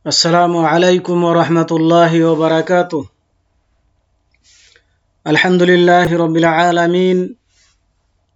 আসসালামু আলাইকুম ওয়া রাহমাতুল্লাহি ওয়া বারাকাতুহু। আলহামদুলিল্লাহি রাব্বিল আলামিন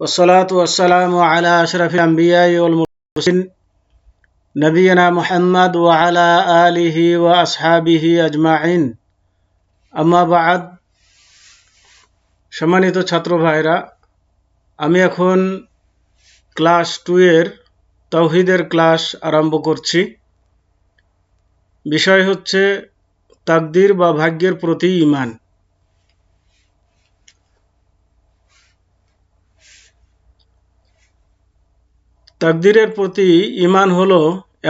ওয়াস সালাতু ওয়াস সালামু আলা আশরাফিল আমবিয়াই ওয়াল মুরসালিন নবিয়িনা মুহাম্মদ ওয়া আলা আলিহি ওয়া আসহাবিহি আজমাইন। আম্মা বা'দ। সম্মানিত ছাত্র ভাইরা, আমি এখন ক্লাস 2 এর তাওহীদের ক্লাস আরম্ভ করছি। বিষয় হচ্ছে তাকদীর বা ভাগ্যের প্রতি ঈমান। তাকদীরের প্রতি ঈমান হলো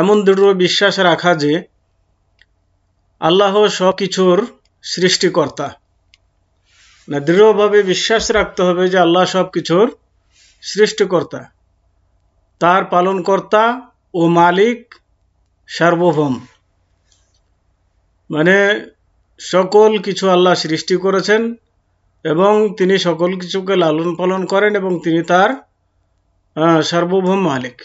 এমন দৃঢ় বিশ্বাস রাখা যে আল্লাহ সব কিছুর সৃষ্টিকর্তা। দৃঢ়ভাবে বিশ্বাস রাখতে হবে যে আল্লাহ সব কিছুর সৃষ্টিকর্তা, তার পালনকর্তা ও মালিক, সার্বভৌম। মানে সকল কিছু আল্লাহ সৃষ্টি করেছেন এবং তিনি সকল কিছুকে লালন পালন করেন এবং তিনি তার সার্বভৌম মালিক।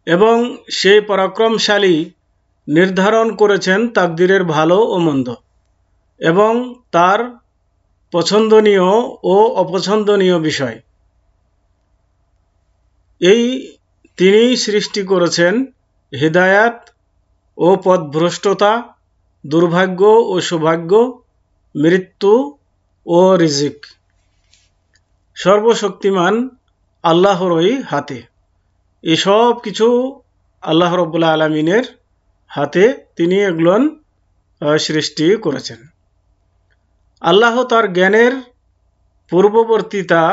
এবং সেই পরাক্রমশালী নির্ধারণ করেছেন তাকদীরের ভালো ও মন্দ এবং তার পছন্দনীয় ও অপছন্দনীয় বিষয়। এই তিনিই সৃষ্টি করেছেন হিদায়াত ও পথভ্রষ্টতা, দুর্ভাগ্য ও সৌভাগ্য, মৃত্যু ও রিজিক। সর্বশক্তিমান আল্লাহরই হাতে। এসব কিছু আল্লাহ রাব্বুল আলামিনের হাতে, তিনি এগুলো সৃষ্টি করেছেন। আল্লাহ তার জ্ঞানের পূর্ববর্তীতা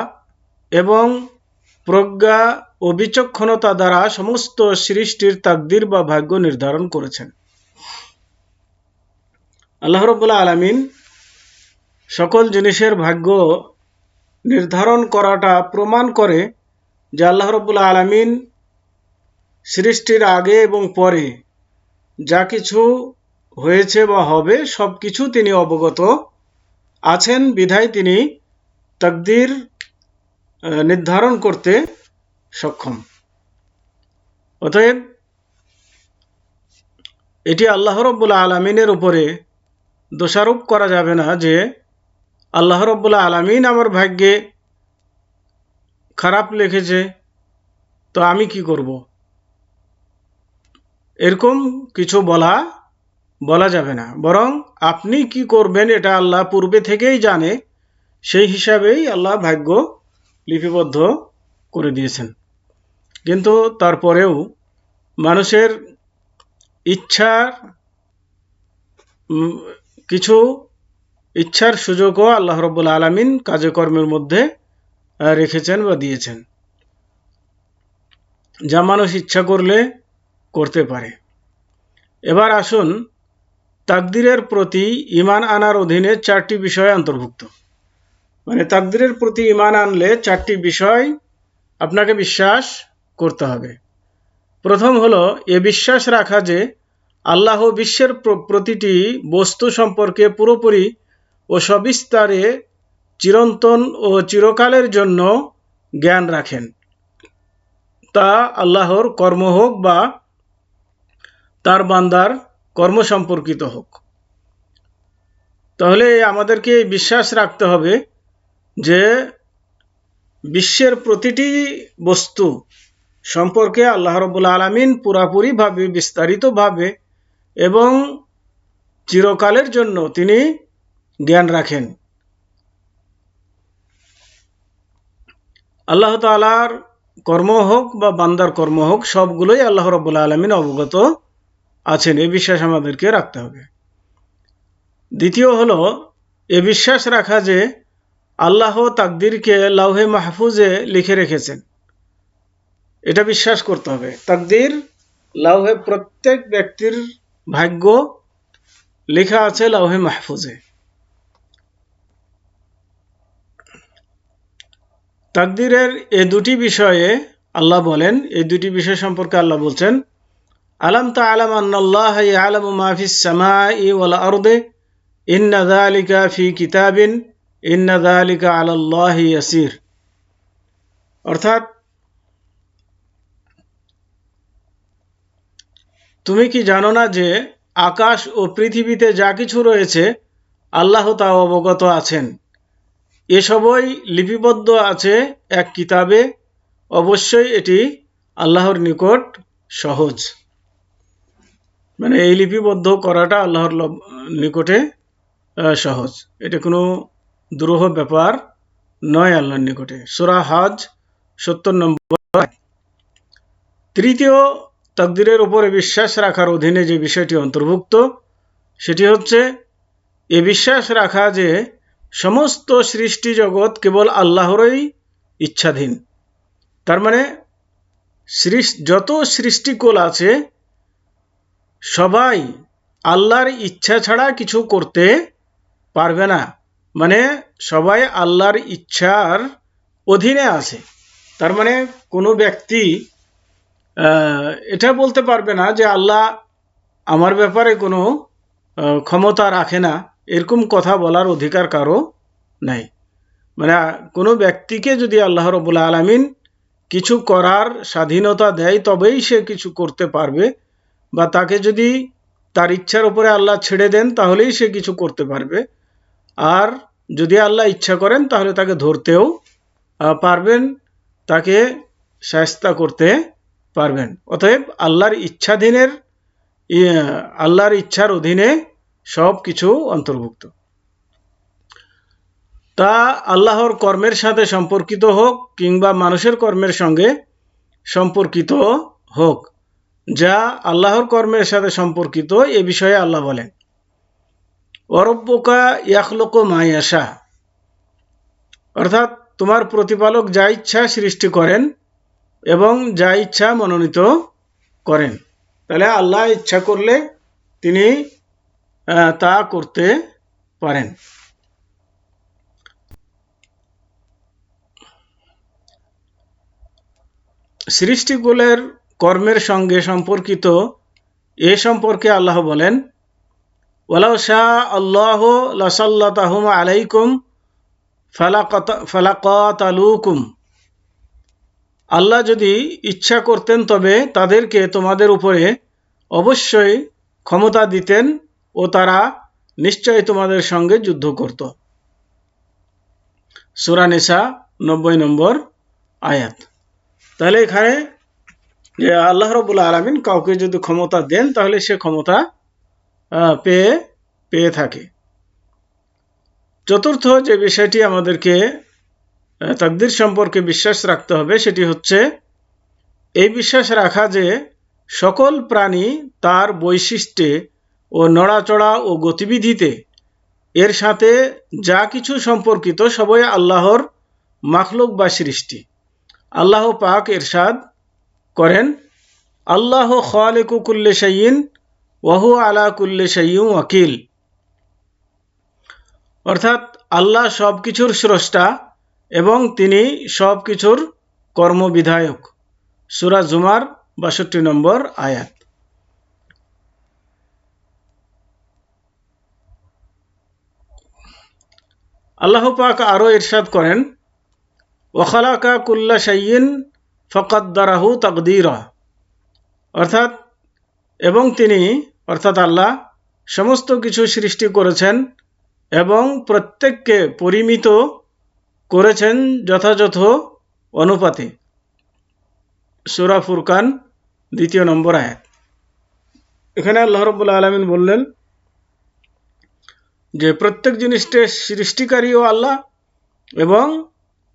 এবং প্রজ্ঞা ও বিচক্ষণতা দ্বারা সমস্ত সৃষ্টির তাকদীর বা ভাগ্য নির্ধারণ করেছেন। আল্লাহ রাব্বুল আলামিন সকল জিনিসের ভাগ্য নির্ধারণ করাটা প্রমাণ করে যে আল্লাহ রাব্বুল আলামিন সৃষ্টির আগে এবং পরে যা কিছু হয়েছে বা হবে সব কিছু তিনি অবগত আছেন, বিধায় তিনি তাকদীর নির্ধারণ করতে সক্ষম। অতএব এটি আল্লাহ রাব্বুল আলামিনের উপরে দোষারোপ করা যাবে না যে আল্লাহ রাব্বুল আলামিন আমার ভাগ্যে খারাপ লিখেছে, তো আমি কি করব, এরকম কিছু বলা যাবে না। বরং আপনি কি করবেন এটা আল্লাহ পূর্বে থেকেই জানে, সেই হিসাবেই আল্লাহ ভাগ্য লিপিবদ্ধ করে দিয়েছেন। কিন্তু তারপরেও মানুষের কিছু ইচ্ছার সুযোগও আল্লাহ রাব্বুল আলামিন কাজে কর্মের মধ্যে রেখেছেন বা দিয়েছেন, যা মানুষ ইচ্ছা করলে করতে পারে। এবার আসুন, তাকদীরের প্রতি ঈমান আনার অধীনে 4টি বিষয় অন্তর্ভুক্ত। মানে তাকদীরের প্রতি ঈমান আনলে 4টি বিষয় আপনাকে বিশ্বাস করতে হবে। প্রথম হলো এ বিশ্বাস রাখা যে আল্লাহ বিশ্বের প্রতিটি বস্তু সম্পর্কে পুরোপুরি ও সবিস্তারে চিরন্তন ও চিরকালের জন্য জ্ঞান রাখেন, তা আল্লাহর কর্ম হোক বা তার বান্দার কর্ম সম্পর্কিত হোক। তাহলে আমাদেরকে বিশ্বাস রাখতে হবে যে বিশ্বের প্রতিটি বস্তু সম্পর্কে আল্লাহ রাব্বুল আলামিন পুরাপুরিভাবে, বিস্তারিতভাবে এবং চিরকালের জন্য তিনি জ্ঞান রাখেন। আল্লাহ তাআলার কর্ম হোক বা বান্দার কর্ম হোক, সবগুলোই আল্লাহ রাব্বুল আলামিন অবগত আছেন, এই বিশ্বাস আমাদেরকে রাখতে হবে। দ্বিতীয় হলো এ বিশ্বাস রাখা যে আল্লাহ তাকদীরকে লাউহে মাহফুজে লিখে রেখেছেন। এটা বিশ্বাস করতে হবে। তাকদীর লাউহে, প্রত্যেক ব্যক্তির ভাগ্য লেখা আছে লাউহে মাহফুজে। তাকদীরের এই দুটি বিষয়ে আল্লাহ বলেন, এই দুটি বিষয় সম্পর্কে আল্লাহ বলছেন, আলাম তা'লাম আন্নাল্লাহা ইয়া'লামু মা ফিস সামাই ওয়াল আরদি ইন্না যালিকা ফি কিতাবিন ইন্না যালিকা আলাল্লাহি ইয়াসির। অর্থাৎ তুমি কি জানো না যে আকাশ ও পৃথিবীতে যা কিছু রয়েছে আল্লাহ তা অবগত আছেন। এসবই লিপিবদ্ধ আছে এক কিতাবে। অবশ্যই এটি আল্লাহর নিকট সহজ। মানে এই লিপিবদ্ধ করাটা আল্লাহর নিকটে সহজ। এটা কোনো দুরূহ ব্যাপার নয় আল্লাহর নিকটে। সূরা হজ 70 নম্বর। তৃতীয়, তাকদীরের উপরে বিশ্বাস রাখার অধীনে যে বিষয়টি অন্তর্ভুক্ত সেটি হচ্ছে এ বিশ্বাস রাখা যে সমস্ত সৃষ্টি জগৎ কেবল আল্লাহরই ইচ্ছাধীন। তার মানে যত সৃষ্টিকুল আছে সবাই আল্লাহর ইচ্ছা ছাড়া কিছু করতে পারবে না। মানে সবাই আল্লাহর ইচ্ছার অধীনে আছে। তার মানে কোনো ব্যক্তি এটা বলতে পারবে না যে আল্লাহ আমার ব্যাপারে কোনো ক্ষমতা রাখে না, এরকম কথা বলার অধিকার কারো নাই। মানে কোনো ব্যক্তিকে যদি আল্লাহ রাব্বুল আলামিন কিছু করার স্বাধীনতা দেয় তবেই সে কিছু করতে পারবে, বা তাকে যদি তার ইচ্ছার উপরে আল্লাহ ছেড়ে দেন তাহলেই সে কিছু করতে পারবে। আর যদি আল্লাহ ইচ্ছা করেন তাহলে তাকে ধরতেও পারবেন, তাকে শায়েস্তা করতে পারবেন। অতএব আল্লাহর ইচ্ছার অধীনে সব কিছু অন্তর্ভুক্ত। তা আল্লাহর কর্মের সাথে সম্পর্কিত হোক কিংবা মানুষের কর্মের সঙ্গে সম্পর্কিত হোক, যা আল্লাহর কর্মের সাথে সম্পর্কিত এ বিষয়ে আল্লাহ বলেন, ওয়ারাব্বুকা ইয়াখলুকু মা ইয়াশা, অর্থাৎ তোমার প্রতিপালক যা ইচ্ছা সৃষ্টি করেন এবং যা ইচ্ছা মনোনীত করেন। তাহলে আল্লাহ ইচ্ছা করলে তিনি তা করতে পারেন। সৃষ্টিকুলের কর্মের সঙ্গে সম্পর্কিত এ সম্পর্কে আল্লাহ বলেন, ওয়ালাউ শাআ আল্লাহু লাসাল্লাতাহুম আলাইকুম ফালাকাতালুকুম, আল্লাহ যদি ইচ্ছা করতেন তবে তাদেরকে তোমাদের উপরে অবশ্যই ক্ষমতা দিতেন ও তারা নিশ্চয়ই তোমাদের সঙ্গে যুদ্ধ করত। সূরা নিসা 90 নম্বর আয়াত। তাহলে এখানে যে আল্লাহ রাব্বুল আলামিন কাউকে যদি ক্ষমতা দেন তাহলে সে ক্ষমতা পেয়ে থাকে। চতুর্থ যে বিষয়টি আমাদেরকে তাকদীর সম্পর্কে বিশ্বাস রাখতে হবে সেটি হচ্ছে এই বিশ্বাস রাখা যে সকল প্রাণী তার বৈশিষ্ট্যে ও নড়াচড়া ও গতিবিধিতে এর সাথে যা কিছু সম্পর্কিত সবই আল্লাহর মাখলুক বা সৃষ্টি। আল্লাহ পাক ইরশাদ করেন, আল্লাহ খালিকু কুল্লি শাইইন ওয়া হুয়া আলা কুল্লি শাইইন ওয়াকিল, অর্থাৎ আল্লাহ সব কিছুর স্রষ্টা এবং তিনি সব কিছুর কর্মবিধায়ক। সূরা জুমার 62 নম্বর আয়াত। আল্লাহ পাক আরো ইরশাদ করেন, ওয়া খালাকা কুল্লা শাইইন ফাকাদ্দারাহু তাকদীরা, অর্থাৎ এবং তিনি অর্থাৎ আল্লাহ সমস্ত কিছু সৃষ্টি করেছেন এবং প্রত্যেককে পরিমিত করেছেন যথাযথ অনুপাতে। সূরা ফুরকান 2 নম্বর আয়াত। এখানে আল্লাহ রাব্বুল আলামিন বললেন যে প্রত্যেক জিনিসের সৃষ্টিকারীও আল্লাহ এবং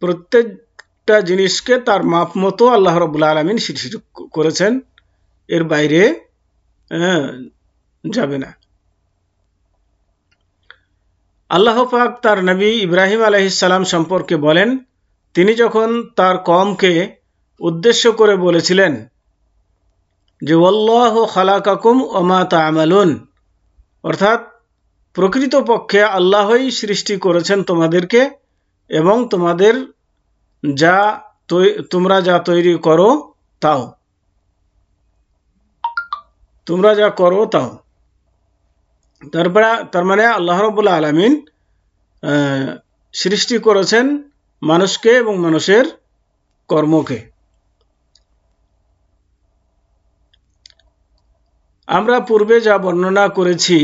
প্রত্যেকটা জিনিসকে তার মাপ মতো আল্লাহ রাব্বুল আলামিন সৃষ্টি করেছেন, এর বাইরে যাবে না। আল্লাহ পাক তার নবী ইব্রাহিম আলাইহিস সালাম সম্পর্কে বলেন, তিনি যখন তার কওমকে উদ্দেশ্য করে বলেছিলেন যে ওয়াল্লাহু খালাকাকুম ওয়া মা তা'মালুন, অর্থাৎ প্রকৃতপক্ষে আল্লাহই সৃষ্টি করেছেন তোমাদেরকে এবং তোমরা যা তৈরি করো তাও, তোমরা যা করো তাও। তার মানে আল্লাহ রাব্বুল আলামিন সৃষ্টি করেছেন মানুষকে এবং মানুষের কর্মকে। আমরা পূর্বে যা বর্ণনা করেছি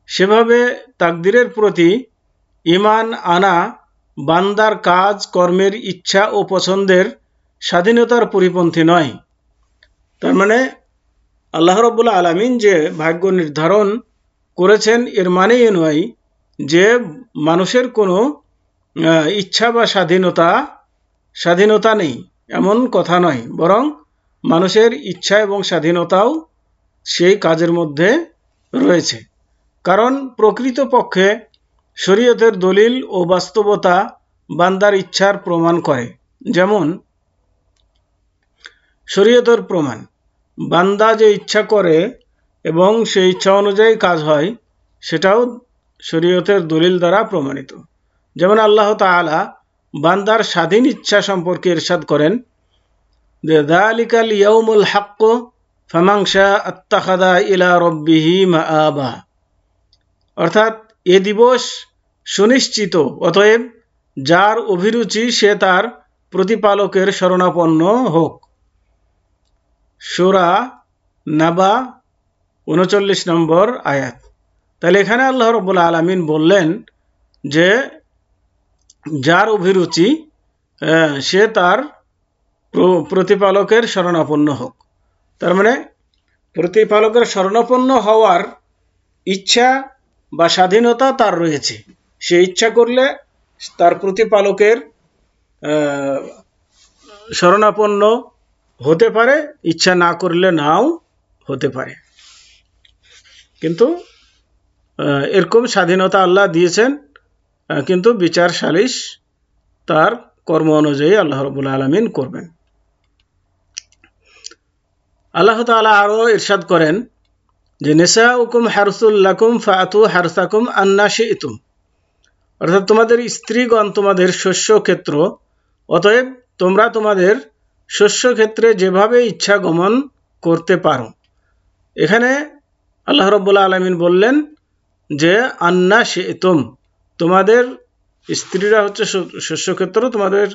সেভাবে তাকদীরের প্রতি ঈমান আনা বান্দার কাজ কর্মের ইচ্ছা ও পছন্দের স্বাধীনতার পরিপন্থী নয়। তার মানে আল্লাহ রাব্বুল আলামিন যে ভাগ্য নির্ধারণ করেছেন এর মানে এ নয় যে মানুষের কোনো ইচ্ছা বা স্বাধীনতা নেই, এমন কথা নয়, বরং মানুষের ইচ্ছা এবং স্বাধীনতাও সেই কাজের মধ্যে রয়েছে। কারণ প্রকৃতপক্ষে শরীয়তের দলিল ও বাস্তবতা বান্দার ইচ্ছার প্রমাণ করে। যেমন শরীয়তের প্রমাণ, বান্দা যে ইচ্ছা করে এবং সেই ইচ্ছা অনুযায়ী কাজ হয়, সেটাও শরীয়তের দলিল দ্বারা প্রমাণিত। যেমন আল্লাহ তাআলা বান্দার স্বাধীন ইচ্ছা সম্পর্কে ইরশাদ করেন যে যালিকাল ইয়াউমুল হাক্ক ফামান শাআ আত্তাখাযা ইলা রাব্বিহি মাআবা, অর্থাৎ এ দিবস সুনিশ্চিত, অতএব যার অভিরুচি সে তার প্রতিপালকের শরণাপন্ন হোক। সূরা নাবা ৩৯ নম্বর আয়াত। তাহলে এখানে আল্লাহ রাব্বুল আলামিন বললেন যে যার অভিরুচি সে তার প্রতিপালকের শরণাপন্ন হোক। তার মানে প্রতিপালকের শরণাপন্ন হওয়ার ইচ্ছা বা স্বাধীনতা তার রয়েছে। সে ইচ্ছা করলে তার প্রতিপালকের শরণাপন্ন হতে পারে, ইচ্ছা না করলে নাও হতে পারে। কিন্তু এরকম স্বাধীনতা আল্লাহ দিয়েছেন, কিন্তু বিচার সালিশ তার কর্ম অনুযায়ী আল্লাহ রাব্বুল আলামিন করবেন। আল্লাহ তাআলা আরো ইরশাদ করেন যে নিসাউকুম হারসুল লাকুম ফাতু হারসাকুম আন্না শি'তুম, অর্থাৎ তোমাদের স্ত্রীগণ তোমাদের শস্য ক্ষেত্র, অতএব তোমরা তোমাদের শস্য ক্ষেত্রে যেভাবে ইচ্ছা গমন করতে পারো। এখানে আল্লাহ রাব্বুল আলামিন বললেন যে আন্না শি'তুম, তোমাদের স্ত্রীরা হচ্ছে শস্যক্ষেত্র, তোমাদের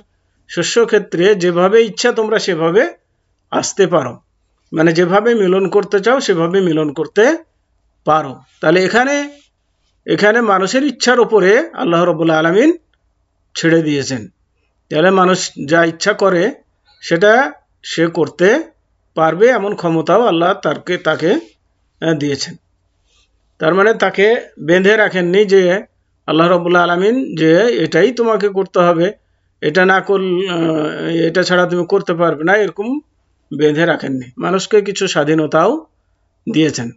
শস্যক্ষেত্রে যেভাবে ইচ্ছা তোমরা সেভাবে আসতে পারো, মানে যেভাবে মিলন করতে চাও সেভাবে মিলন করতে পারো। তাহলে এখানে মানুষের ইচ্ছার উপরে আল্লাহ রাব্বুল আলামিন ছেড়ে দিয়েছেন। তাহলে মানুষ যা ইচ্ছা করে সেটা সে করতে পারবে, এমন ক্ষমতাও আল্লাহ তাকে দিয়েছেন। তার মানে তাকে বেঁধে রাখেননি যে আল্লাহ রাব্বুল আলামিন যে এটাই তোমাকে করতে হবে, এটা না করলে এটা ছাড়া তুমি করতে পারবে না, এরকম বেঁধে রাখেননি। মানুষকে কিছু স্বাধীনতাও দিয়েছেন।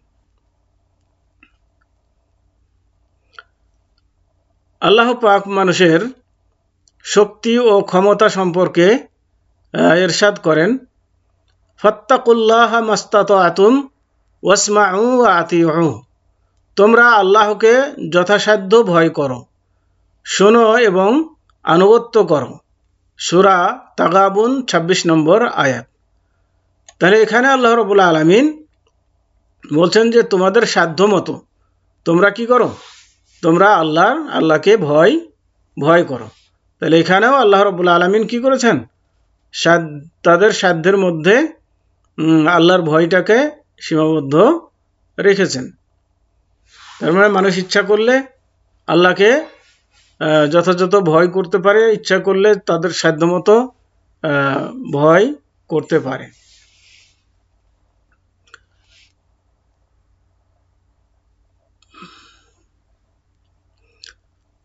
আল্লাহ পাক মানুষের শক্তি ও ক্ষমতা সম্পর্কে ইরশাদ করেন ফাত্তাকুল্লাহা মাস্তাতাতুম ওয়াসমাউ ওয়া আতিউ, তোমরা আল্লাহকে যথাসাধ্য ভয় করো, শোনো এবং আনুগত্য করো। সূরা তাগাবুন ২৬ নম্বর আয়াত। তাহলে এখানে আল্লাহ রাব্বুল আলামিন বলছেন যে তোমাদের সাধ্য মতো তোমরা কি করো, তোমরা আল্লাহকে ভয় করো। তাহলে এখানেও আল্লাহ রাব্বুল আলামিন কি করেছেন, তাদের সাধ্যের মধ্যে আল্লাহর ভয়টাকে সীমাবদ্ধ রেখেছেন। তার মানে মানুষ ইচ্ছা করলে আল্লাহকে যথাযথ ভয় করতে পারে, ইচ্ছা করলে তাদের সাধ্যমতো ভয় করতে পারে।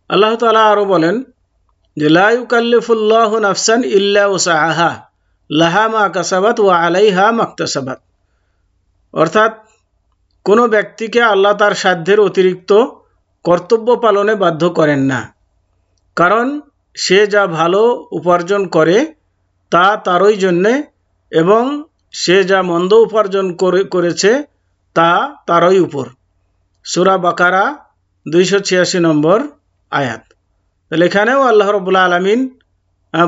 আল্লাহ তাআলা আরো বলেন যে লা ইউকাল্লিফুল্লাহু নাফসান ইল্লা উসআহা লাহা মা কাসাবাত ওয়া আলাইহা মাকতাসাবাত, অর্থাৎ কোনো ব্যক্তিকে আল্লাহ তার সাধ্যের অতিরিক্ত কর্তব্য পালনে বাধ্য করেন না, কারণ সে যা ভালো উপার্জন করে তা তারই জন্যে এবং সে যা মন্দ উপার্জন করেছে তা তারই উপর। সূরা বাকারা ২৮৬ নম্বর আয়াত। তাহলে এখানেও আল্লাহ রাব্বুল আলামিন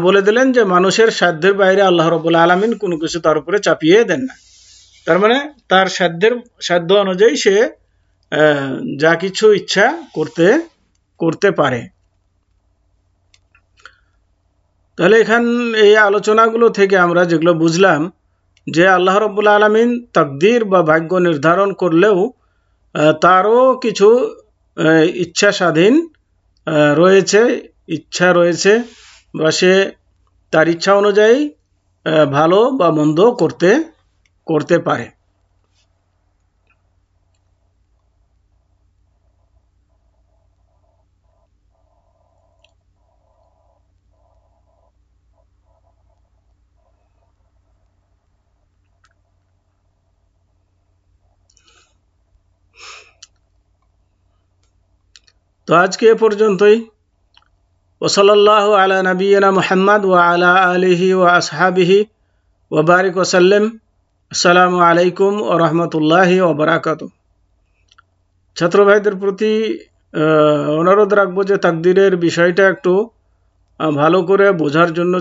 বলে দিলেন যে মানুষের সাধ্যের বাইরে আল্লাহ রাব্বুল আলামিন কোনো কিছু তার উপরে চাপিয়ে দেন না। তার মানে তার সাধ্য অনুযায়ী সে যা কিছু ইচ্ছা করতে পারে। তাহলে এই আলোচনাগুলো থেকে আমরা যেগুলো বুঝলাম যে আল্লাহ রাব্বুল আলামিন তাকদীর বা ভাগ্য নির্ধারণ করলেও তারও কিছু ইচ্ছা স্বাধীন ইচ্ছা রয়েছে, বা সে তার ইচ্ছা অনুযায়ী ভালো বা মন্দ করতে পারে। তো আজকে এ পর্যন্তই। ওসল্লাল্লাহু আলা নবিয়িনা মুহাম্মদ ওয়া আলা আলিহি ওয়া আসহাবিহি ওয়া বারিক ওয়া সাল্লাম। আসসালামু আলাইকুম ওয়া রাহমাতুল্লাহি ওয়া বারাকাতুহু। ছাত্র ভাইদের প্রতি অনুরোধ রাখবো যে তাকদীরের বিষয়টা একটু ভালো করে বোঝার জন্য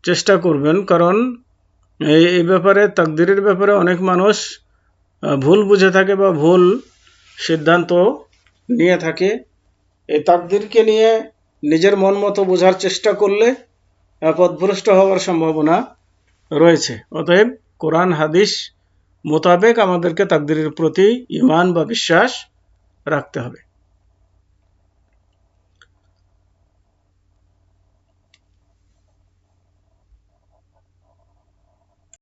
চেষ্টা করবেন, কারণ এই ব্যাপারে, তাকদীরের ব্যাপারে অনেক মানুষ ভুল বুঝে থাকে বা ভুল সিদ্ধান্ত নিয়ে থাকে। এই তাকদীরকে নিয়ে নিজের মন মতো বোঝার চেষ্টা করলে পথভ্রষ্ট হওয়ার সম্ভাবনা রয়েছে। অতএব কোরআন হাদিস মোতাবেক আমাদেরকে তাকদীরের প্রতি ঈমান বা বিশ্বাস রাখতে হবে।